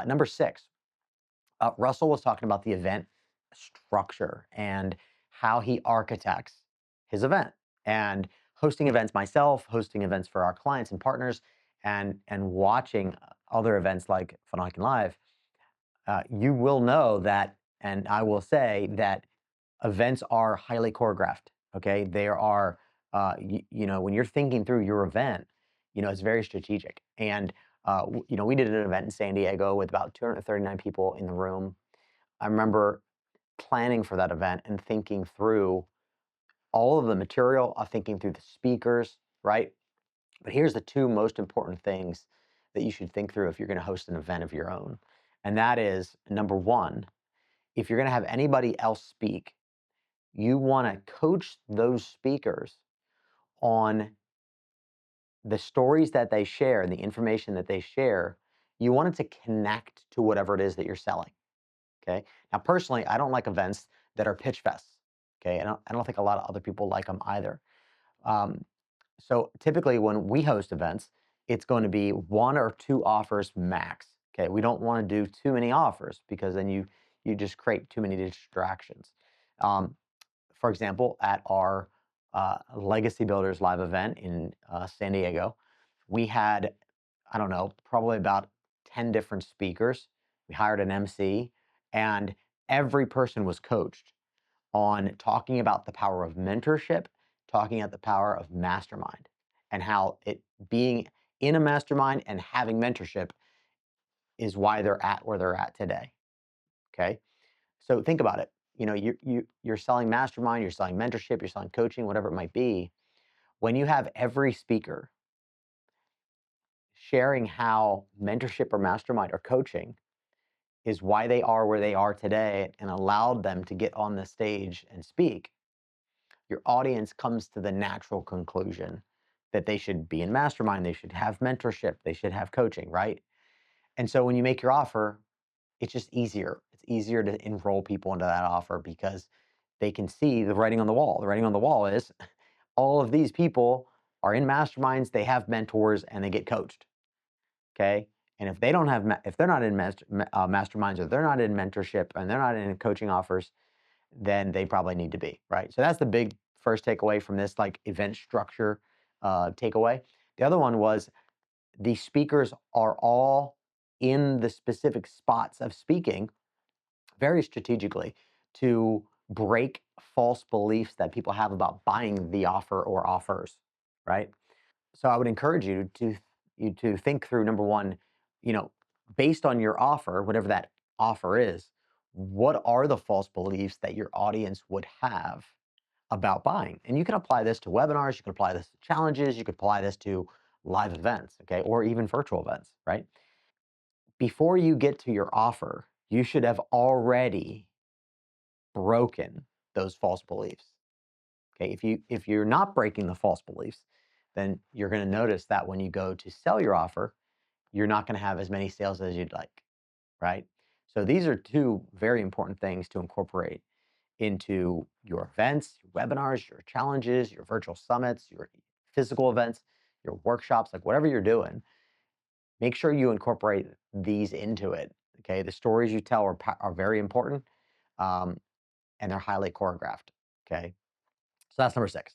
Number six, Russell was talking about the event structure and how he architects his event and hosting events myself, hosting events for our clients and partners, and watching other events like Funnel Hacking Live. You will know that, and I will say that events are highly choreographed. Okay, there are, when you're thinking through your event, it's very strategic. And we did an event in San Diego with about 239 people in the room. I remember planning for that event and thinking through all of the material, thinking through the speakers, right? But here's the two most important things that you should think through if you're going to host an event of your own. And that is number one, if you're going to have anybody else speak, you want to coach those speakers on the stories that they share and the information that they share. You want it to connect to whatever it is that you're selling. Okay. Now, personally, I don't like events that are pitch fests. Okay. I don't think a lot of other people like them either. Um, so typically when we host events, it's going to be one or two offers max. Okay. We don't want to do too many offers because then you just create too many distractions. Um, for example, at our Legacy Builders live event in San Diego, we had, I don't know, probably about 10 different speakers. We hired an MC, and every person was coached on talking about the power of mentorship, talking about the power of mastermind, and how it being in a mastermind and having mentorship is why they're at where they're at today. Okay. So think about it. You're selling mastermind, you're selling mentorship, you're selling coaching, whatever it might be. When you have every speaker sharing how mentorship or mastermind or coaching is why they are where they are today and allowed them to get on the stage and speak, your audience comes to the natural conclusion that they should be in mastermind, they should have mentorship, they should have coaching, right? And so when you make your offer, it's just easier. It's easier to enroll people into that offer because they can see the writing on the wall. The writing on the wall is all of these people are in masterminds, they have mentors, and they get coached. Okay. And if they don't have, if they're not in masterminds or they're not in mentorship and they're not in coaching offers, then they probably need to be, right? So that's the big first takeaway from this like event structure takeaway. The other one was the speakers are all in the specific spots of speaking very strategically to break false beliefs that people have about buying the offer or offers, right? So I would encourage you to think through number one, you know, based on your offer, whatever that offer is, what are the false beliefs that your audience would have about buying? And you can apply this to webinars, you can apply this to challenges, you could apply this to live events, okay, or even virtual events, right? Before you get to your offer, you should have already broken those false beliefs. Okay, if you're not breaking the false beliefs, then you're going to notice that when you go to sell your offer, you're not going to have as many sales as you'd like, right? So these are two very important things to incorporate into your events, your webinars, your challenges, your virtual summits, your physical events, your workshops, like whatever you're doing. Make sure you incorporate these into it. Okay, the stories you tell are very important, um, and they're highly choreographed. Okay, so that's number six.